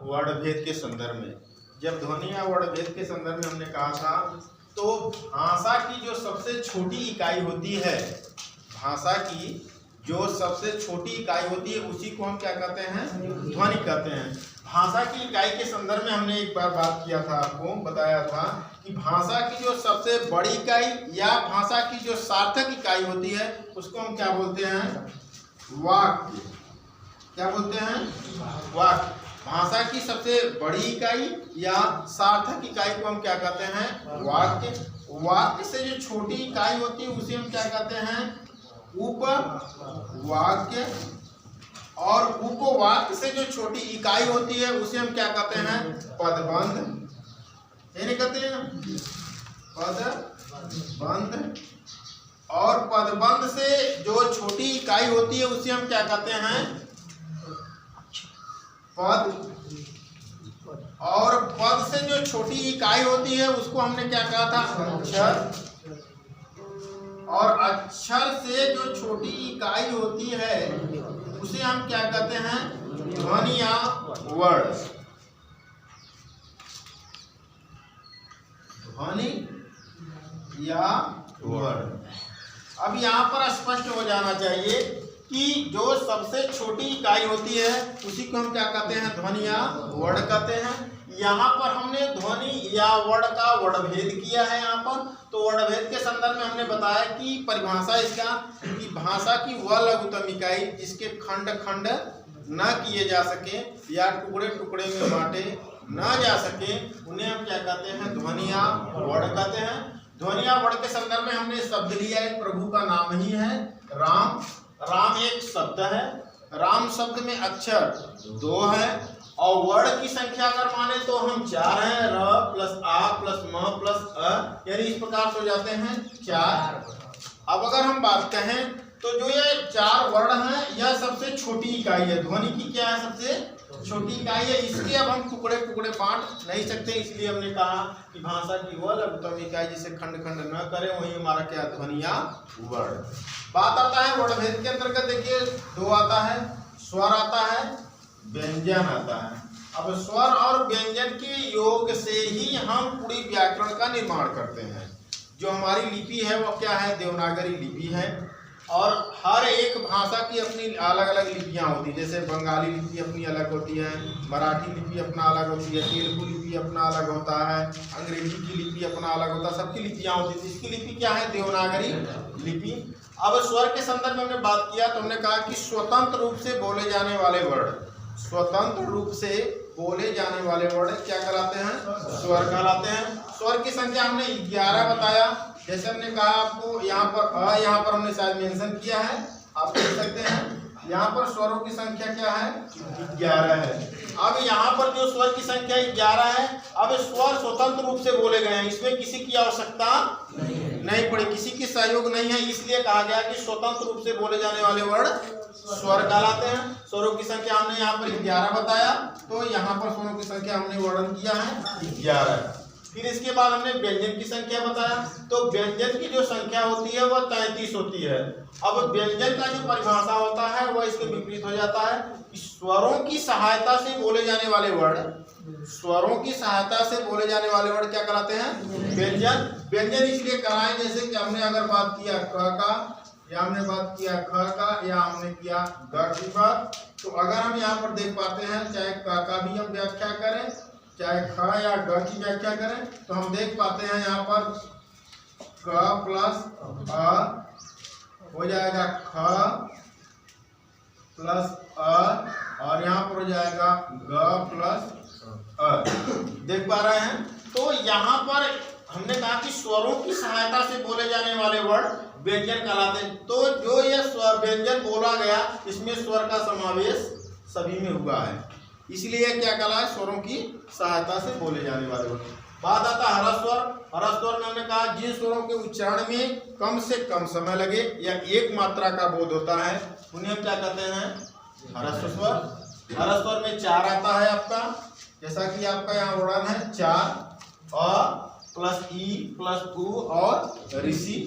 वर्णभेद के संदर्भ में। जब ध्वनि या वर्णभेद के संदर्भ में हमने कहा था, तो भाषा की जो सबसे छोटी इकाई होती है, भाषा की जो सबसे छोटी इकाई होती है उसी को हम क्या कहते हैं, ध्वनि कहते हैं। भाषा की इकाई के संदर्भ में हमने एक बार बात किया था, आपको बताया था कि भाषा की जो सबसे बड़ी इकाई या भाषा की जो सार्थक इकाई होती है उसको हम क्या बोलते हैं, वाक्य। क्या बोलते हैं, वाक्य। भाषा की सबसे बड़ी इकाई या सार्थक इकाई को हम क्या कहते हैं, वाक्य। वाक्य से जो छोटी इकाई होती है उसे हम क्या कहते हैं, उपवाक्य। और उपवाक्य से जो छोटी इकाई होती है उसे हम क्या कहते हैं, पदबंध। ये नहीं कहते हैं, पदबंध। और पदबंध से जो छोटी इकाई होती है उसे हम क्या कहते हैं, पद। और पद से जो छोटी इकाई होती है उसको हमने क्या कहा था, अक्षर। और अक्षर से जो छोटी इकाई होती है उसे हम क्या कहते हैं, ध्वनि या वर्ण। ध्वनि या वर्ण। अब यहाँ पर स्पष्ट हो जाना चाहिए कि जो सबसे छोटी इकाई होती है उसी को हम क्या कहते हैं, ध्वनि या वर्ण कहते हैं। यहाँ पर हमने ध्वनि या वर्ण का वर्णभेद किया है। यहाँ पर तो वर्णभेद के संदर्भ में हमने बताया कि परिभाषा इसका कि भाषा की वह लघुतम इकाई जिसके खंड खंड न किए जा सके या टुकड़े टुकड़े में बांटे न जा सके उन्हें हम क्या कहते हैं, ध्वनि या वर्ण कहते हैं। ध्वनि या वर्ण के संदर्भ में हमने शब्द लिया, एक प्रभु का नाम ही है राम। राम एक शब्द है। राम शब्द में अक्षर 2 है और वर्ण की संख्या अगर माने तो हम 4 हैं, र प्लस आ प्लस म प्लस अ, यानी इस प्रकार से हो जाते हैं 4। अब अगर हम बात कहें तो जो ये 4 वर्ण हैं यह सबसे छोटी इकाई है। ध्वनि की क्या है, सबसे छोटी इकाई है। इसके अब हम टुकड़े टुकड़े बांट नहीं सकते, इसलिए हमने कहा कि भाषा की वह लघुतम इकाई जिसे खंड खंड न करे वही हमारा क्या, ध्वनि या वर्ण। बात आता है वर्णभेद के अंतर्गत। देखिए 2 आता है, स्वर आता है, व्यंजन आता है। अब स्वर और व्यंजन के योग से ही हम पूरी व्याकरण का निर्माण करते हैं। जो हमारी लिपि है वो क्या है, देवनागरी लिपि है। और हर एक भाषा की अपनी अलग अलग लिपियां होती है। जैसे बंगाली लिपि अपनी अलग होती है, मराठी लिपि अपना अलग होती है, तेलुगु लिपि अपना अलग होता है, अंग्रेजी की लिपि अपना अलग होता है। सबकी लिपियां होती है। इसकी लिपि क्या है, देवनागरी लिपि। अब स्वर के संदर्भ में हमने बात किया तो हमने कहा कि स्वतंत्र रूप से बोले जाने वाले वर्ण, स्वतंत्र रूप से बोले जाने वाले वर्ण क्या कहलाते हैं, स्वर कहलाते हैं। स्वर की संख्या हमने 11 बताया। जैसे हमने कहा आपको यहाँ पर यहाँ पर हमने शायद मेंशन किया है, आप देख सकते हैं यहाँ पर स्वरों की संख्या क्या है, 11 है। अब यहाँ पर जो स्वर की संख्या 11 है, अब स्वर स्वतंत्र रूप से बोले गए हैं, इसमें किसी की आवश्यकता नहीं पड़ी, किसी की सहयोग नहीं है। इसलिए कहा गया कि स्वतंत्र रूप से बोले जाने वाले वर्ण स्वर कहलाते हैं। स्वरों की संख्या हमने यहाँ पर 11 बताया, तो यहाँ पर स्वरों की संख्या हमने वर्णन किया है 11। फिर इसके बाद हमने व्यंजन की संख्या बताया, तो व्यंजन की जो संख्या होती है वह 33 होती है। अब व्यंजन का जो परिभाषा होता है वह इसके विपरीत हो जाता है। स्वरों की सहायता से बोले जाने वाले वर्ण, स्वरों की सहायता से बोले जाने वाले वर्ण क्या कहलाते हैं, व्यंजन। व्यंजन इसलिए कहलाए जैसे कि हमने अगर बात किया क का, या हमने बात किया ख का, या हमने किया ग की बात, तो अगर हम यहाँ पर देख पाते हैं चाहे क का भी हम व्याख्या करें चाहे ख या ग की व्याख्या करें, तो हम देख पाते हैं यहाँ पर क प्लस अ हो जाएगा ख प्लस अ, और यहाँ पर हो जाएगा ग प्लस अ। देख पा रहे हैं। तो यहाँ पर हमने कहा कि स्वरों की सहायता से बोले जाने वाले वर्ण व्यंजन कहलाते हैं। तो जो यह स्वर व्यंजन बोला गया इसमें स्वर का समावेश सभी में हुआ है, इसलिए क्या कहलाए, स्वरों की सहायता से बोले जाने वाले वर्ण। बात आता है ह्रस्वर। ह्रस्वर में हमने कहा जिन स्वरों के उच्चारण में कम से कम समय लगे या एक मात्रा का बोध होता है उन्हें हम क्या कहते हैं, ह्रस्व स्वर। ह्रस्वर में 4 आता है आपका, जैसा कि आपका यहाँ वर्णन है 4 अ प्लस ई प्लस उ और ऋषि।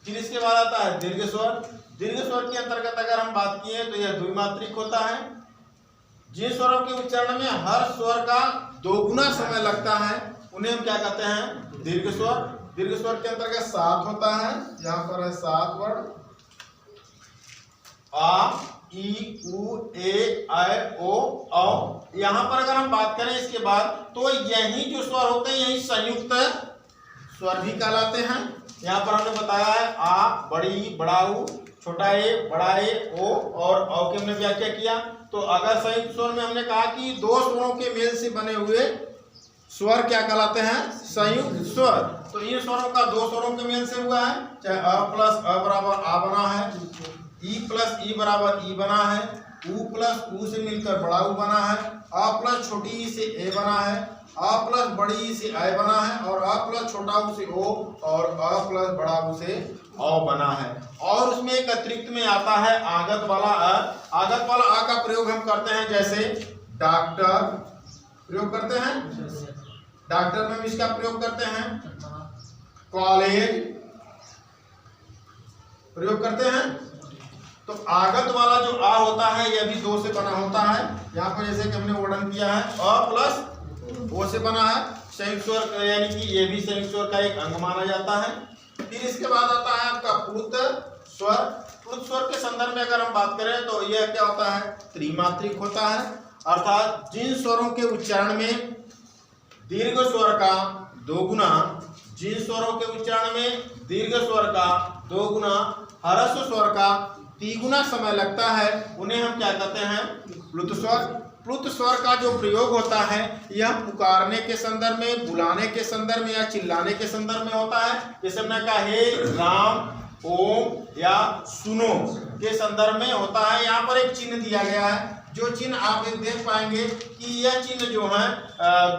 फिर इसके बाद आता है दीर्घ स्वर। दीर्घ स्वर के अंतर्गत अगर हम बात किए तो यह द्विमात्रिक होता है। जिन स्वरों के उच्चारण में हर स्वर का दोगुना समय लगता है उन्हें हम क्या कहते हैं? दीर्घ स्वर। दीर्घ स्वर के अंतर्गत 7 होता है, यहाँ पर है 7 वर्ण, आ, ई, उ, ए, ऐ, ओ, औ। यहाँ पर अगर हम बात करें इसके बाद तो यही जो स्वर होते हैं यही संयुक्त स्वर भी कहलाते हैं। यहाँ पर हमने बताया है आ, बड़ी, बड़ा ऊ, छोटा ए, बड़ा ए, ओ और औ की हमने व्याख्या किया। तो अगर संयुक्त स्वर में हमने कहा कि दो स्वरों के मेल से बने हुए स्वर क्या कहलाते हैं? संयुक्त स्वर। तो इन स्वरों का दो स्वरों के मेल से हुआ है, चाहे अ प्लस अ बराबर आ बना है, ई प्लस ई बराबर ई बना है, उ प्लस उ से मिलकर बड़ा ऊ बना है, अ प्लस छोटी ई से ए बना है, अ प्लस बड़ी ई से ऐ बना है और अ प्लस छोटा ऊ से ओ और अ प्लस बड़ा ऊ से औ बना है। और उसमें एक अतिरिक्त में आता है आगत वाला अ। आगत वाला अ का प्रयोग हम करते हैं जैसे डॉक्टर प्रयोग करते हैं, डॉक्टर में हम इसका प्रयोग करते हैं, कॉलेज प्रयोग करते हैं। तो आगत वाला जो आ होता है यह भी दो से बना होता है। यहाँ पर जैसे कि हमने वर्णन किया है अ प्लस ओ से बना है, संयुक्त स्वर यानी कि ये भी संयुक्त स्वर का एक अंग माना जाता है। फिर इसके बाद आता है आपका प्लुत स्वर। प्लुत स्वर के संदर्भ में अगर हम बात करें तो यह क्या होता है? त्रिमात्रिक होता है, अर्थात जिन स्वरों के उच्चारण में दीर्घ स्वर का दोगुना, जिन स्वरों के उच्चारण में दीर्घ स्वर का दोगुना, ह्रस्व स्वर का तिगुना समय लगता है उन्हें हम क्या कहते हैं? प्लुत स्वर। प्लुत स्वर का जो प्रयोग होता है यह पुकारने के संदर्भ में, बुलाने के संदर्भ में या चिल्लाने के संदर्भ में होता है। जैसे हमने कहा हे राम, ओम या सुनो के संदर्भ में होता है। यहाँ पर एक चिन्ह दिया गया है, जो चिन्ह आप देख पाएंगे कि यह चिन्ह जो है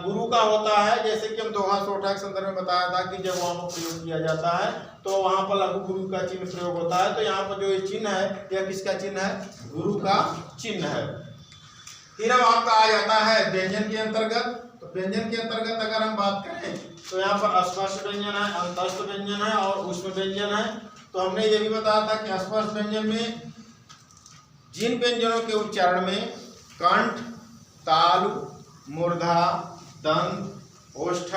गुरु का होता है। जैसे कि हम दोहा सोठा के संदर्भ में बताया था कि जब वहाँ पर प्रयोग किया जाता है तो वहाँ पर लघु गुरु का चिन्ह प्रयोग होता है। तो यहाँ पर जो ये चिन्ह है यह किसका चिन्ह है? गुरु का चिन्ह है। फिर अब आपका आ जाता है व्यंजन के अंतर्गत। तो व्यंजन के अंतर्गत अगर हम बात करें तो यहाँ पर स्पर्श व्यंजन है, अंतस्थ व्यंजन है और ऊष्म व्यंजन है। तो हमने ये भी बताया था कि स्पर्श व्यंजन में जिन व्यंजनों के उच्चारण में कंठ, तालु, मूर्धा, दंत, ओष्ठ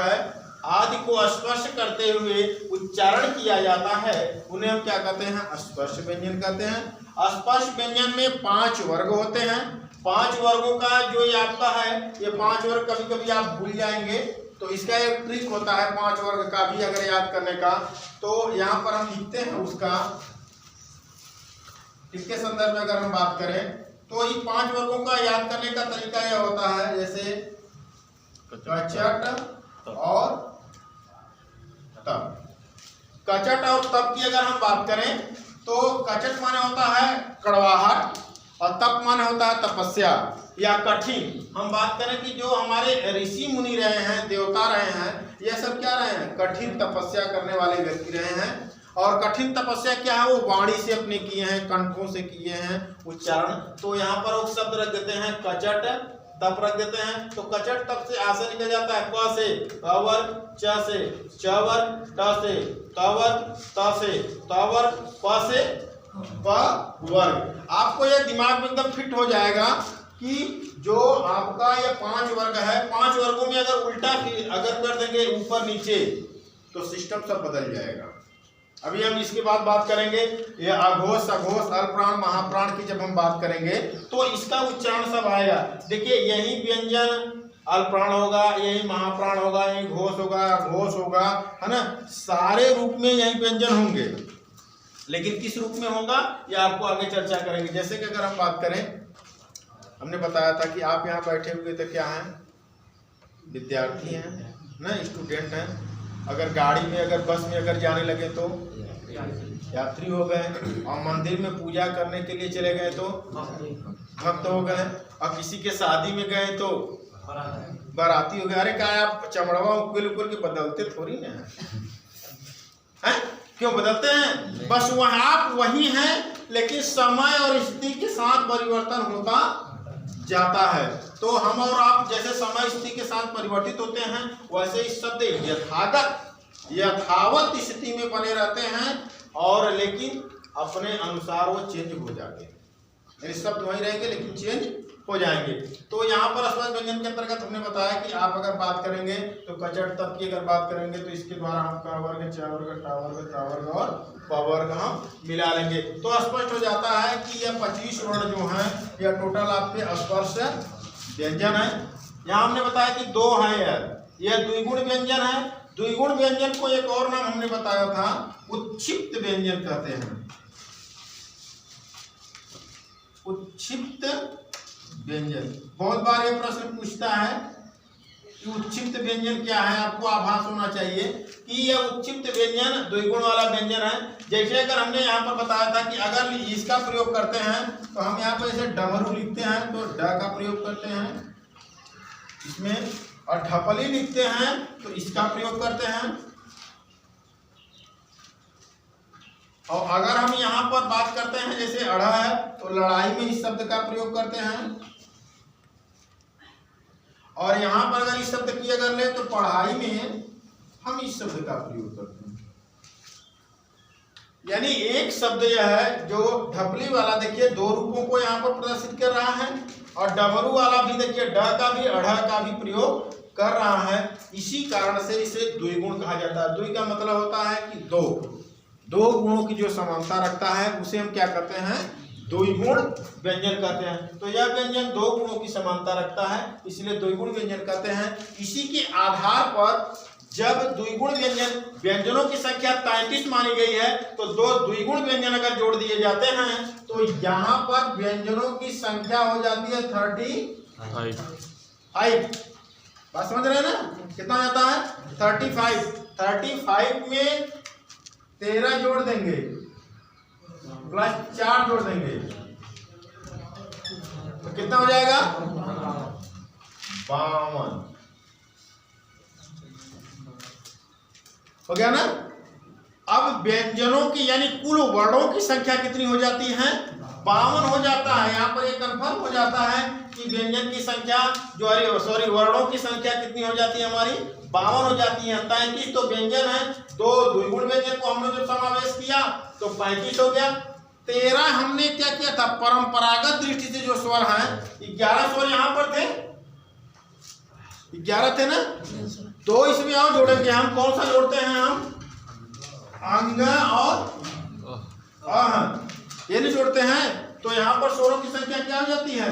आदि को स्पर्श करते हुए उच्चारण किया जाता है उन्हें हम क्या कहते हैं? स्पर्श व्यंजन कहते हैं। स्पर्श व्यंजन में 5 वर्ग होते हैं। 5 वर्गों का जो ये आपका है, ये 5 वर्ग कभी कभी आप भूल जाएंगे तो इसका एक ट्रिक होता है 5 वर्ग का भी अगर याद करने का। तो यहाँ पर हम लिखते हैं उसका, इसके संदर्भ में अगर हम बात करें तो इन 5 वर्गों का याद करने का तरीका यह होता है जैसे कचट और तप। कचट और तप की अगर हम बात करें तो कचट माने होता है कड़वाहट और तप माने होता है तपस्या या कठिन। हम बात करें कि जो हमारे ऋषि मुनि रहे हैं, देवता रहे हैं, ये सब क्या रहे हैं? कठिन तपस्या करने वाले व्यक्ति रहे हैं। और कठिन तपस्या क्या है? वो वाणी से अपने किए हैं, कंठों से किए हैं उच्चारण। तो यहाँ पर वो शब्द रख देते हैं कचट, तप रख देते हैं। तो कचट तप से आ से निकल जाता है क से क वर्ग, च से च वर्ग, ट से त वर्ग, त से त वर्ग, प से प वर्ग। आपको यह दिमाग में एकदम फिट हो जाएगा कि जो आपका ये 5 वर्ग है, 5 वर्गों में अगर उल्टा अगर कर देंगे ऊपर नीचे तो सिस्टम सब बदल जाएगा। अभी हम इसके बाद बात करेंगे ये अघोष, सघोष, अल्पप्राण, महाप्राण की जब हम बात करेंगे तो इसका उच्चारण सब आएगा। देखिए यही व्यंजन अल्पप्राण होगा, यही महाप्राण होगा, यही घोष होगा, घोष होगा, है ना। सारे रूप में यही व्यंजन होंगे, लेकिन किस रूप में होगा यह आपको आगे चर्चा करेंगे। जैसे कि अगर हम बात करें, हमने बताया था कि आप यहाँ बैठे हुए तो क्या हैं? विद्यार्थी हैं ना, स्टूडेंट हैं। अगर गाड़ी में, अगर बस में अगर जाने लगे तो यात्री हो गए, और मंदिर में पूजा करने के लिए चले गए तो भक्त हो गए, और किसी के शादी में गए तो बाराती हो गए। अरे क्या आप चमड़वा उकुल उकुल के बदलते थोड़ी ना हैं? क्यों बदलते हैं? बस वहाँ आप वही हैं, लेकिन समय और स्थिति के साथ परिवर्तन होता जाता है। तो हम और आप जैसे समय स्थिति के साथ परिवर्तित होते हैं, वैसे ही शब्द यथावत स्थिति में बने रहते हैं, और लेकिन अपने अनुसार वो चेंज हो जाते हैं। शब्द वही रहेंगे लेकिन चेंज हो जाएंगे। तो यहाँ पर अस्पष्ट व्यंजन के अंतर्गत हमने बताया कि आप अगर बात करेंगे तो कचड़ तक की अगर बात करेंगे तो इसके द्वारा हम क वर्ग, च वर्ग, ट वर्ग, त्र वर्ग और प वर्ग हम मिला लेंगे। तो स्पष्ट हो जाता है कि यह 25 वर्ण जो हैं यह टोटल आपके अस्पर्श व्यंजन है। यहाँ हमने बताया कि 2 है यह द्विगुण व्यंजन है। द्विगुण व्यंजन को एक और नाम हमने बताया था उत्क्षिप्त व्यंजन कहते हैं। उत्क्षिप्त व्यंजन, बहुत बार यह प्रश्न पूछता है कि उत्क्षिप्त व्यंजन क्या है, आपको आभास होना चाहिए कि यह उत्क्षिप्त व्यंजन द्विगुण वाला व्यंजन है। जैसे अगर हमने यहाँ पर बताया था कि अगर इसका प्रयोग करते हैं तो हम यहाँ पर जैसे डमरू लिखते हैं तो ड का प्रयोग करते हैं इसमें, और ढपली लिखते हैं तो इसका प्रयोग करते हैं। और अगर हम यहाँ पर बात करते हैं जैसे अढ़ा है तो लड़ाई में इस शब्द का प्रयोग करते हैं, और यहाँ पर अगर इस शब्द की अगर ले तो पढ़ाई में हम इस शब्द का प्रयोग करते हैं। यानी एक शब्द यह है जो ढपली वाला देखिए 2 रूपों को यहाँ पर प्रदर्शित कर रहा है, और डमरू वाला भी देखिए ड का भी अढ़ा का भी प्रयोग कर रहा है। इसी कारण से इसे द्विगुण कहा जाता है। द्वि का मतलब होता है कि 2 गुणों की जो समानता रखता है उसे हम क्या कहते हैं, द्विगुण व्यंजन कहते हैं। तो यह व्यंजन 2 गुणों की समानता रखता है, इसलिए द्विगुण व्यंजन कहते हैं। इसी के आधार पर जब द्विगुण व्यंजनों की संख्या 33 मानी गई है तो 2 द्विगुण व्यंजन अगर जोड़ दिए जाते हैं तो यहाँ पर व्यंजनों की संख्या हो जाती है 35। बात समझ रहे हैं ना, कितना जाता है 35 में 13 जोड़ देंगे प्लस 4 जोड़ देंगे तो कितना हो जाएगा 52 हो गया ना। अब व्यंजनों की यानी कुल वर्णों की संख्या कितनी हो जाती है 52 हो जाता है। यहाँ पर ये कंफर्म हो जाता है कि व्यंजन की संख्या जो वर्णों की संख्या कितनी हो जाती है हमारी 52 हो जाती है। 33 तो व्यंजन है, 2 द्विगुण व्यंजन को हमने जब समावेश किया तो 35 हो गया। 13 हमने क्या किया था, परंपरागत दृष्टि से जो स्वर हैं 11 स्वर यहाँ पर थे, 11 थे ना, 2 इसमें और जोड़ेंगे हम। कौन सा जोड़ते हैं हम, अंग और ये नहीं जोड़ते हैं। तो यहाँ पर स्वरों की संख्या क्या हो जाती है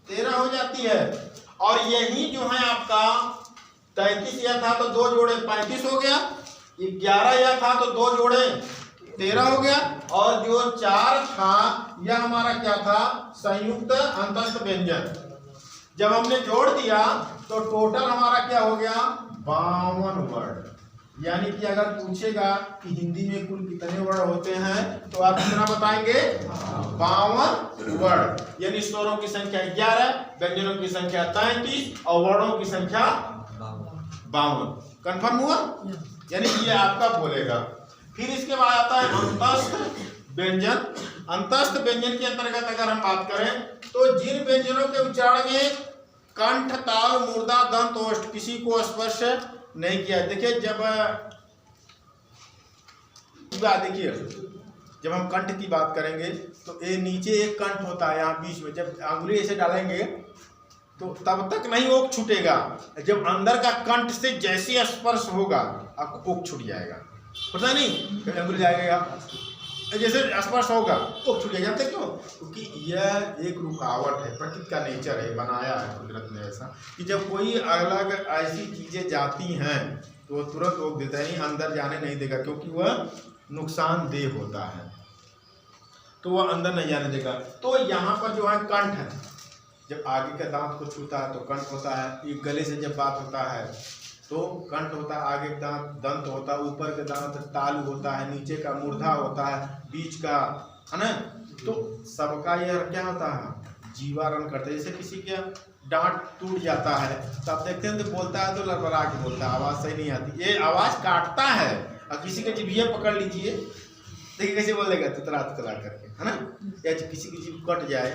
13 हो जाती है। और यही जो है आपका 33 यह था तो 2 जोड़े 35 हो गया, 11 यह था तो 2 जोड़े 13 हो गया, और जो 4 था यह हमारा क्या था संयुक्त अंतस्थ व्यंजन। जब हमने जोड़ दिया तो टोटल हमारा क्या हो गया 52 वर्ण। यानी कि अगर पूछेगा कि हिंदी में कुल कितने वर्ण होते हैं तो आप कितना बताएंगे 52 वर्ण। यानी स्वरों की संख्या 11, व्यंजनों की संख्या 33 और वर्णों की संख्या 52। कंफर्म हुआ, यानी ये आपका बोलेगा। फिर इसके बाद आता है अंतस्थ व्यंजन। अंतस्थ व्यंजन के अंतर्गत अगर हम बात करें तो जिन व्यंजनों के उच्चारण में कंठ, ताल, मूर्धा, दंत, ओष्ठ किसी को स्पर्श नहीं किया। देखिए जब हम कंठ की बात करेंगे तो ये नीचे एक कंठ होता है यहाँ बीच में, जब अंगुली ऐसे डालेंगे तो तब तक नहीं ओक छूटेगा। जब अंदर का कंठ से जैसे स्पर्श होगा आपको ओक छूट जाएगा, पता नहीं अंगुली जाएगा जैसे स्पर्श होगा ओक छूट जाएगा। जानते क्यों? क्योंकि यह एक रुकावट है, प्रकृति का नेचर है, बनाया है कुदरत ने ऐसा कि जब कोई अलग ऐसी चीजें जाती हैं तो वो तुरंत रोक देता है, अंदर जाने नहीं देगा, क्योंकि वह नुकसानदेह होता है तो वह अंदर नहीं जाने देगा। तो यहाँ पर जो है कंठ है, जब आगे का दांत को छूता है तो कंठ होता है। ये गले से जब बात होता है तो कंठ होता है, आगे दांत दंत होता है, ऊपर का दांत तालु होता है, नीचे का मूर्धा होता है, बीच का है ना। तो सबका यह क्या होता है जीवारण करता है। जैसे किसी के डांट टूट जाता है तो आप देखते हैं तो बोलता है तो लड़बड़ा के बोलता है, आवाज़ सही नहीं आती, ये आवाज़ काटता है। और किसी का जिभे पकड़ लीजिए, देखिए कैसे बोलेगा तुतरा तुतरा करके, है ना। या किसी की जीभ कट जाए,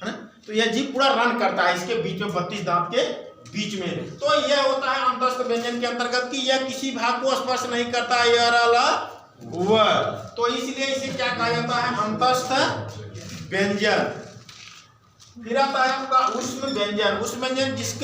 है ना, तो यह जीभ पूरा रन करता है इसके बीच में 32 दांत के बीच में। तो यह होता है अंतस्थ व्यंजन के अंतर्गत कि यह किसी भाग को स्पर्श नहीं करता, यह हुआ, तो इसलिए इसे क्या कहा जाता है अंतस्थ व्यंजन। फिर आता है आपका उष्म व्यंजन। उष्म व्यंजन जिसके